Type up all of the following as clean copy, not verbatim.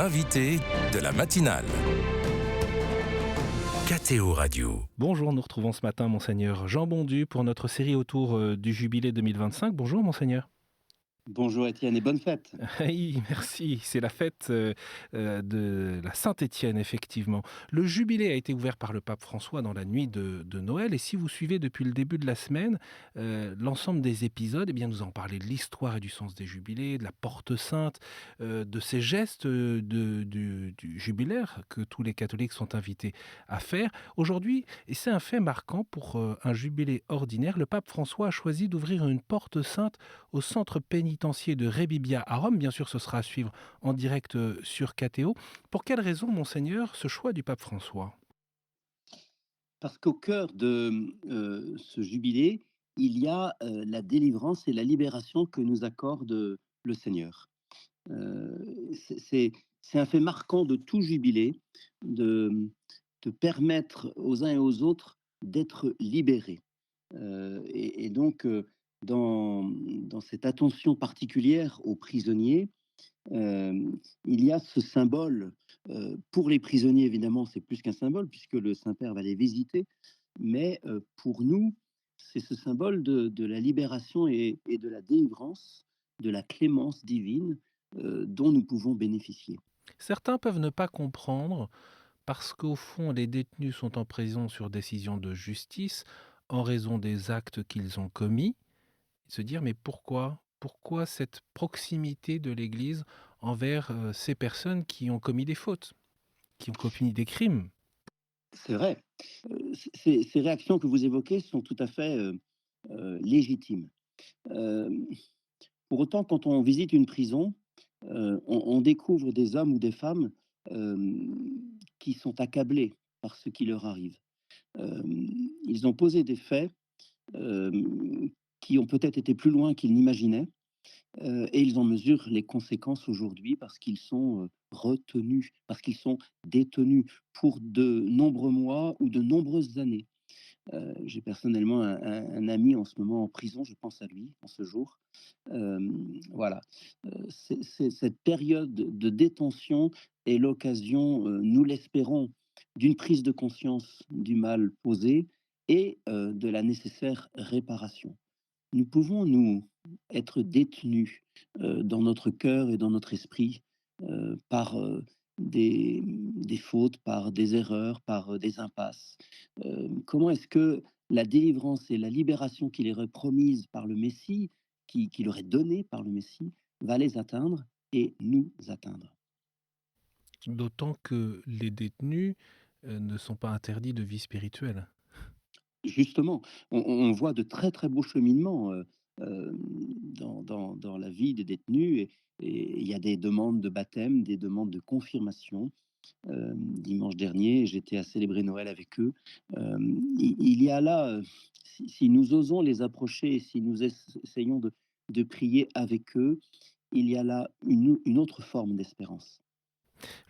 l'invité de la matinale. KTO Radio. Bonjour, nous retrouvons ce matin Monseigneur Jean Bondu pour notre série autour du Jubilé 2025. Bonjour Monseigneur. Bonjour Étienne et bonne fête. Oui, merci. C'est la fête de la Saint-Étienne, effectivement. Le Jubilé a été ouvert par le pape François dans la nuit de Noël. Et si vous suivez depuis le début de la semaine l'ensemble des épisodes, eh bien, nous en parlé de l'histoire et du sens des Jubilés, de la porte sainte, de ces gestes du jubilaire que tous les catholiques sont invités à faire. Aujourd'hui, et c'est un fait marquant pour un Jubilé ordinaire, le pape François a choisi d'ouvrir une porte sainte au centre pénitentiaire de Rebibbia à Rome. Bien sûr, ce sera à suivre en direct sur KTO. Pour quelle raison, Monseigneur, ce choix du pape François ? Parce qu'au cœur de ce jubilé, il y a la délivrance et la libération que nous accorde le Seigneur. C'est un fait marquant de tout jubilé de permettre aux uns et aux autres d'être libérés. Et donc, dans cette attention particulière aux prisonniers, il y a ce symbole. Pour les prisonniers, évidemment, c'est plus qu'un symbole, puisque le Saint-Père va les visiter, mais pour nous, c'est ce symbole de la libération et de la délivrance, de la clémence divine dont nous pouvons bénéficier. Certains peuvent ne pas comprendre parce qu'au fond, les détenus sont en prison sur décision de justice en raison des actes qu'ils ont commis. Se dire, mais pourquoi cette proximité de l'Église envers ces personnes qui ont commis des fautes, qui ont commis des crimes ? C'est vrai. Ces réactions que vous évoquez sont tout à fait légitimes. Euh, pour autant, quand on visite une prison, on découvre des hommes ou des femmes qui sont accablés par ce qui leur arrive. Ils ont posé des faits euh, qui ont peut-être été plus loin qu'ils n'imaginaient, et ils en mesurent les conséquences aujourd'hui parce qu'ils sont retenus, parce qu'ils sont détenus pour de nombreux mois ou de nombreuses années. J'ai personnellement un ami en ce moment en prison, je pense à lui en ce jour. Voilà. Cette période de détention est l'occasion, nous l'espérons, d'une prise de conscience du mal posé et de la nécessaire réparation. Nous pouvons, nous, être détenus dans notre cœur et dans notre esprit par des fautes, par des erreurs, par des impasses. Comment est-ce que la délivrance et la libération qui leur est promise par le Messie, qui leur est donnée par le Messie, va les atteindre et nous atteindre? D'autant que les détenus ne sont pas interdits de vie spirituelle. Justement, on voit de très, très beaux cheminements, dans la vie des détenus et il y a des demandes de baptême, des demandes de confirmation. Dimanche dernier, j'étais à célébrer Noël avec eux. Il y a là, si nous osons les approcher et si nous essayons de prier avec eux, il y a là une autre forme d'espérance.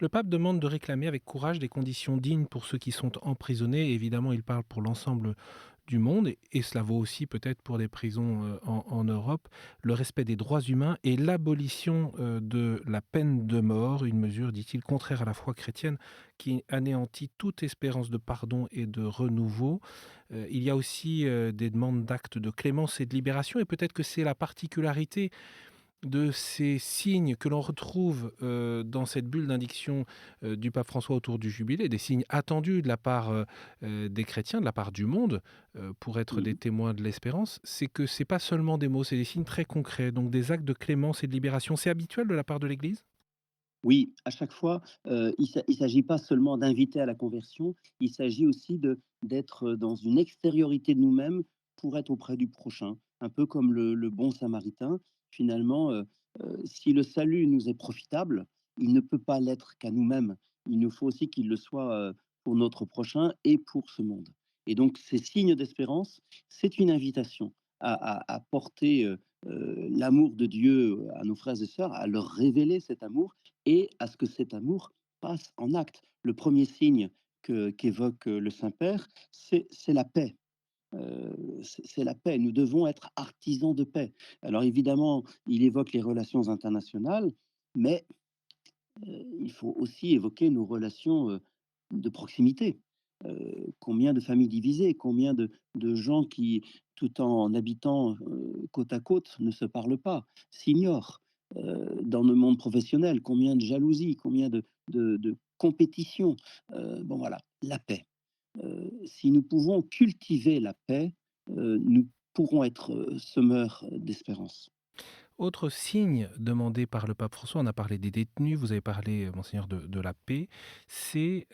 Le pape demande de réclamer avec courage des conditions dignes pour ceux qui sont emprisonnés. Évidemment, il parle pour l'ensemble du monde, et cela vaut aussi peut-être pour des prisons en Europe, le respect des droits humains et l'abolition de la peine de mort, une mesure, dit-il, contraire à la foi chrétienne qui anéantit toute espérance de pardon et de renouveau. Il y a aussi des demandes d'actes de clémence et de libération, et peut-être que c'est la particularité de ces signes que l'on retrouve dans cette bulle d'indiction du pape François autour du jubilé, des signes attendus de la part des chrétiens, de la part du monde, pour être des Mmh. témoins de l'espérance, c'est que c'est pas seulement des mots, c'est des signes très concrets, donc des actes de clémence et de libération. C'est habituel de la part de l'Église ? Oui, à chaque fois, il s'agit pas seulement d'inviter à la conversion, il s'agit aussi d'être dans une extériorité de nous-mêmes pour être auprès du prochain. Un peu comme le bon samaritain, finalement, si le salut nous est profitable, il ne peut pas l'être qu'à nous-mêmes. Il nous faut aussi qu'il le soit, pour notre prochain et pour ce monde. Et donc ces signes d'espérance, c'est une invitation à porter, l'amour de Dieu à nos frères et sœurs, à leur révéler cet amour et à ce que cet amour passe en acte. Le premier signe qu'évoque le Saint-Père, c'est la paix. C'est la paix. Nous devons être artisans de paix. Alors évidemment, il évoque les relations internationales, mais il faut aussi évoquer nos relations, de proximité. Combien de familles divisées, combien de gens qui, tout en habitant, côte à côte, ne se parlent pas, s'ignorent. Dans le monde professionnel, combien de jalousie, combien de compétition. Bon voilà, la paix. Si nous pouvons cultiver la paix, nous pourrons être, semeurs d'espérance. Autre signe demandé par le pape François, on a parlé des détenus, vous avez parlé, monseigneur, de la paix, c'est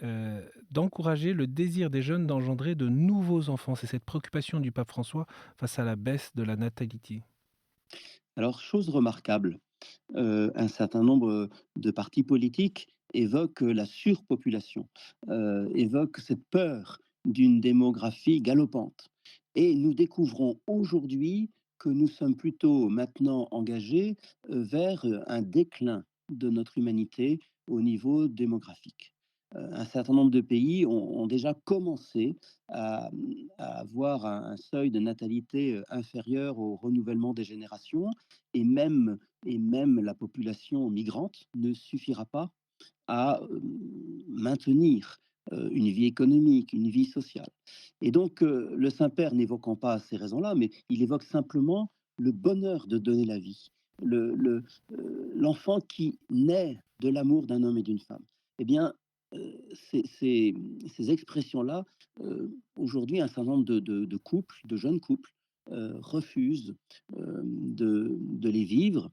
d'encourager le désir des jeunes d'engendrer de nouveaux enfants. C'est cette préoccupation du pape François face à la baisse de la natalité. Alors, chose remarquable, un certain nombre de partis politiques évoquent la surpopulation, évoquent cette peur d'une démographie galopante. Et nous découvrons aujourd'hui que nous sommes plutôt maintenant engagés vers un déclin de notre humanité au niveau démographique. Un certain nombre de pays ont déjà commencé à, à avoir un seuil de natalité inférieur au renouvellement des générations et même la population migrante ne suffira pas à maintenir une vie économique, une vie sociale. Et donc, le Saint-Père n'évoquant pas ces raisons-là, mais il évoque simplement le bonheur de donner la vie, l'enfant qui naît de l'amour d'un homme et d'une femme. Eh bien, ces expressions-là, aujourd'hui, un certain nombre de couples, de jeunes couples, refusent de les vivre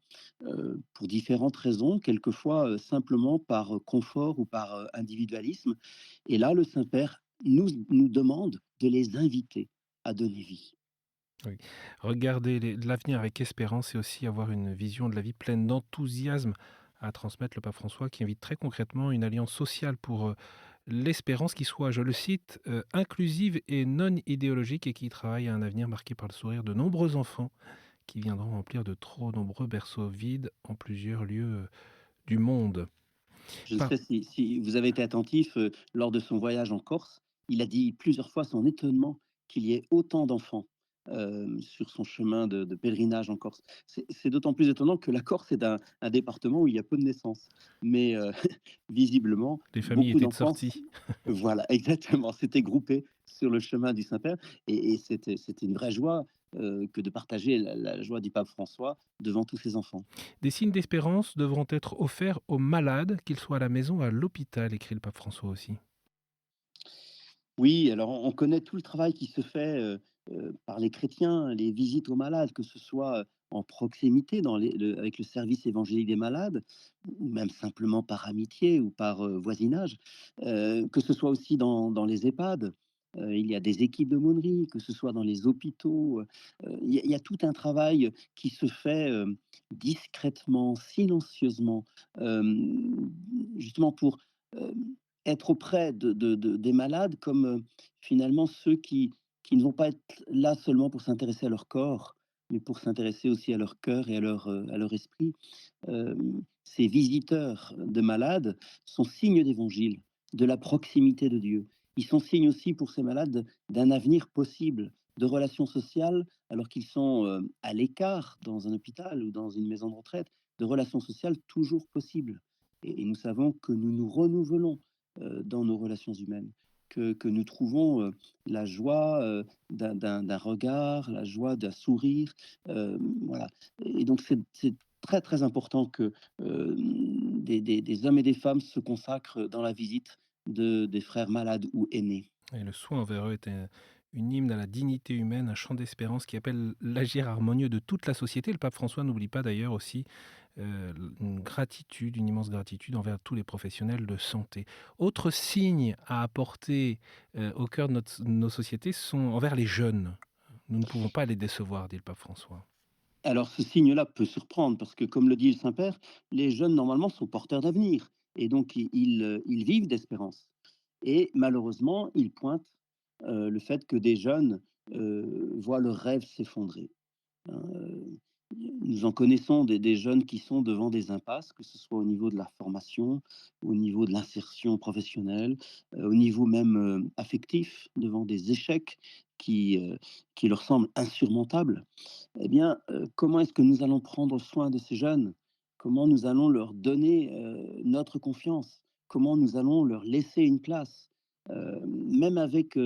pour différentes raisons, quelquefois simplement par confort ou par individualisme. Et là, le Saint-Père nous demande de les inviter à donner vie. Oui. Regarder l'avenir avec espérance et aussi avoir une vision de la vie pleine d'enthousiasme à transmettre le pape François qui invite très concrètement une alliance sociale pour l'espérance qui soit, je le cite, inclusive et non idéologique et qui travaille à un avenir marqué par le sourire de nombreux enfants qui viendront remplir de trop nombreux berceaux vides en plusieurs lieux du monde. Je ne Par- sais si vous avez été attentif lors de son voyage en Corse, il a dit plusieurs fois son étonnement qu'il y ait autant d'enfants sur son chemin de pèlerinage en Corse. C'est d'autant plus étonnant que la Corse est un département où il y a peu de naissances. Mais visiblement, les familles beaucoup étaient de d'enfants, sortie. voilà, exactement, s'étaient groupés sur le chemin du Saint-Père. Et c'était une vraie joie que de partager la joie du pape François devant tous ses enfants. Des signes d'espérance devront être offerts aux malades, qu'ils soient à la maison ou à l'hôpital, écrit le pape François aussi. Oui, alors on connaît tout le travail qui se fait, par les chrétiens, les visites aux malades, que ce soit, en proximité dans avec le service évangélique des malades, ou même simplement par amitié ou par, voisinage. Que ce soit aussi dans les EHPAD, il y a des équipes d'aumônerie, que ce soit dans les hôpitaux, il y a tout un travail qui se fait, discrètement, silencieusement, justement pour, hem être auprès des malades comme, finalement ceux qui ne vont pas être là seulement pour s'intéresser à leur corps, mais pour s'intéresser aussi à leur cœur et à leur esprit. Ces visiteurs de malades sont signes d'évangile, de la proximité de Dieu. Ils sont signes aussi pour ces malades d'un avenir possible, de relations sociales alors qu'ils sont, à l'écart dans un hôpital ou dans une maison de retraite, de relations sociales toujours possibles. Et nous savons que nous nous renouvelons dans nos relations humaines, que nous trouvons la joie d'un regard, la joie d'un sourire. Voilà. Et donc, c'est très, très important que des hommes et des femmes se consacrent dans la visite des frères malades ou aînés. Et le soin envers eux est une hymne à la dignité humaine, un chant d'espérance qui appelle l'agir harmonieux de toute la société. Le pape François n'oublie pas d'ailleurs aussi une gratitude, une immense gratitude envers tous les professionnels de santé. Autre signe à apporter au cœur de nos sociétés sont envers les jeunes. Nous ne pouvons pas les décevoir, dit le pape François. Alors, ce signe-là peut surprendre parce que, comme le dit le Saint-Père, les jeunes, normalement, sont porteurs d'avenir et donc ils vivent d'espérance. Et malheureusement, il pointe le fait que des jeunes voient leurs rêves s'effondrer. Hein, nous en connaissons des jeunes qui sont devant des impasses, que ce soit au niveau de la formation, au niveau de l'insertion professionnelle, au niveau même affectif, devant des échecs qui leur semblent insurmontables. Eh bien, comment est-ce que nous allons prendre soin de ces jeunes? Comment nous allons leur donner notre confiance, comment nous allons leur laisser une place, même avec,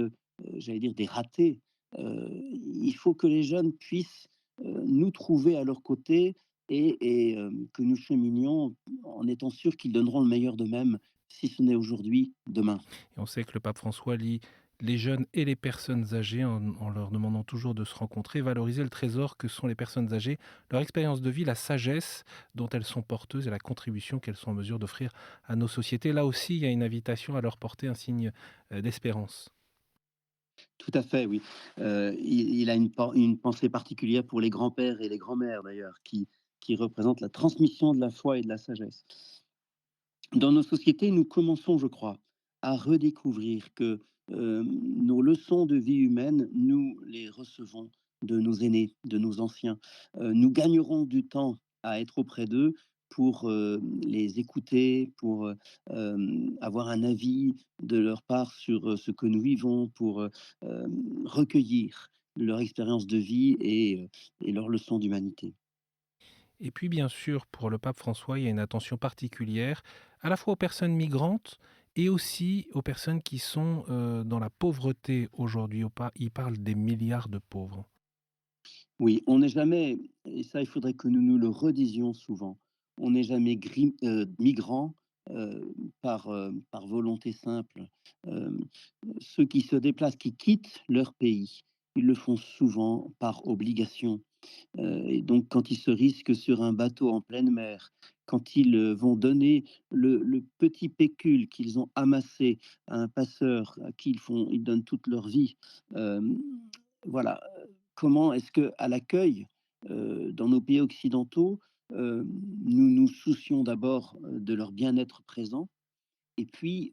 j'allais dire des ratés. Il faut que les jeunes puissent, nous trouver à leur côté et que nous cheminions en étant sûrs qu'ils donneront le meilleur d'eux-mêmes, si ce n'est aujourd'hui, demain. Et on sait que le pape François lie les jeunes et les personnes âgées en leur demandant toujours de se rencontrer, valoriser le trésor que sont les personnes âgées, leur expérience de vie, la sagesse dont elles sont porteuses et la contribution qu'elles sont en mesure d'offrir à nos sociétés. Là aussi, il y a une invitation à leur porter un signe d'espérance. Tout à fait, oui. Il a une pensée particulière pour les grands-pères et les grands-mères d'ailleurs, qui représentent la transmission de la foi et de la sagesse. Dans nos sociétés, nous commençons, je crois, à redécouvrir que nos leçons de vie humaine, nous les recevons de nos aînés, de nos anciens. Nous gagnerons du temps à être auprès d'eux pour les écouter, pour avoir un avis de leur part sur ce que nous vivons, pour recueillir leur expérience de vie et leurs leçons d'humanité. Et puis, bien sûr, pour le pape François, il y a une attention particulière à la fois aux personnes migrantes et aussi aux personnes qui sont dans la pauvreté aujourd'hui. Il parle des milliards de pauvres. Oui, on n'est jamais, et ça il faudrait que nous nous le redisions souvent, on n'est jamais migrant par volonté simple. Euh, Ceux qui se déplacent, qui quittent leur pays, ils le font souvent par obligation. Et donc quand ils se risquent sur un bateau en pleine mer, quand ils vont donner le petit pécule qu'ils ont amassé à un passeur à qui ils donnent toute leur vie, euh, voilà. Comment est-ce que à l'accueil, dans nos pays occidentaux, nous nous soucions d'abord, de leur bien-être présent et puis,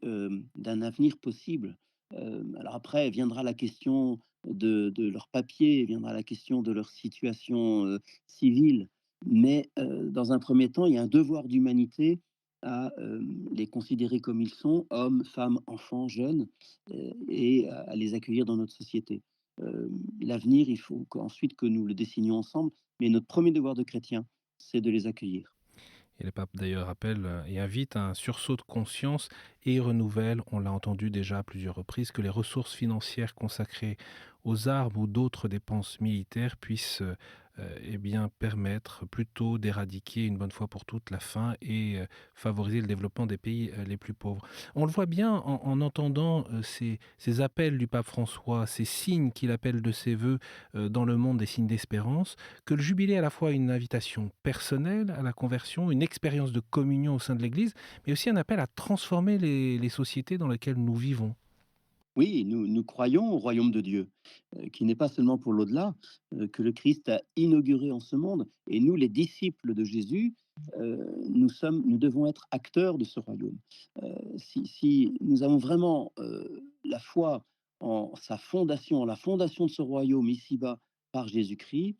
d'un avenir possible. Alors après viendra la question de leurs papiers, viendra la question de leur situation, civile, mais, dans un premier temps, il y a un devoir d'humanité à, les considérer comme ils sont, hommes, femmes, enfants, jeunes, et à les accueillir dans notre société. L'avenir, il faut qu'ensuite que nous le dessinions ensemble, mais notre premier devoir de chrétien, c'est de les accueillir. Et le pape d'ailleurs appelle et invite à un sursaut de conscience et renouvelle, on l'a entendu déjà à plusieurs reprises, que les ressources financières consacrées aux armes ou d'autres dépenses militaires puissent eh bien, permettre plutôt d'éradiquer une bonne fois pour toutes la faim et favoriser le développement des pays les plus pauvres. On le voit bien en entendant ces appels du pape François, ces signes qu'il appelle de ses voeux dans le monde, des signes d'espérance, que le jubilé est à la fois une invitation personnelle à la conversion, une expérience de communion au sein de l'Église, mais aussi un appel à transformer les sociétés dans lesquelles nous vivons. Oui, nous croyons au royaume de Dieu, qui n'est pas seulement pour l'au-delà, que le Christ a inauguré en ce monde. Et nous, les disciples de Jésus, nous devons être acteurs de ce royaume. Si nous avons vraiment la foi en sa fondation, en la fondation de ce royaume ici-bas par Jésus-Christ,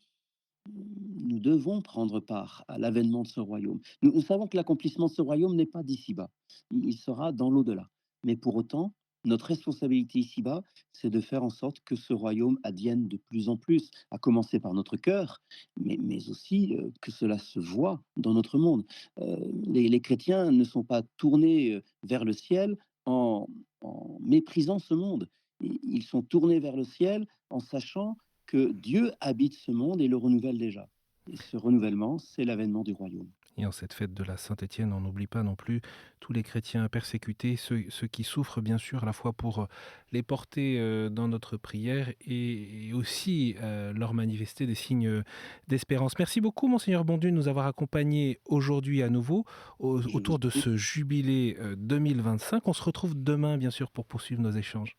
nous devons prendre part à l'avènement de ce royaume. Nous savons que l'accomplissement de ce royaume n'est pas d'ici-bas, il sera dans l'au-delà. Mais pour autant, notre responsabilité ici-bas, c'est de faire en sorte que ce royaume advienne de plus en plus, à commencer par notre cœur, mais aussi que cela se voit dans notre monde. Les chrétiens ne sont pas tournés vers le ciel en, en méprisant ce monde. Ils sont tournés vers le ciel en sachant que Dieu habite ce monde et le renouvelle déjà. Et ce renouvellement, c'est l'avènement du royaume. Et en cette fête de la Saint-Étienne, on n'oublie pas non plus tous les chrétiens persécutés, ceux qui souffrent bien sûr, à la fois pour les porter dans notre prière et aussi leur manifester des signes d'espérance. Merci beaucoup, Monseigneur Bondu, de nous avoir accompagnés aujourd'hui à nouveau Je vous autour en de prie. ce jubilé 2025. On se retrouve demain, bien sûr, pour poursuivre nos échanges.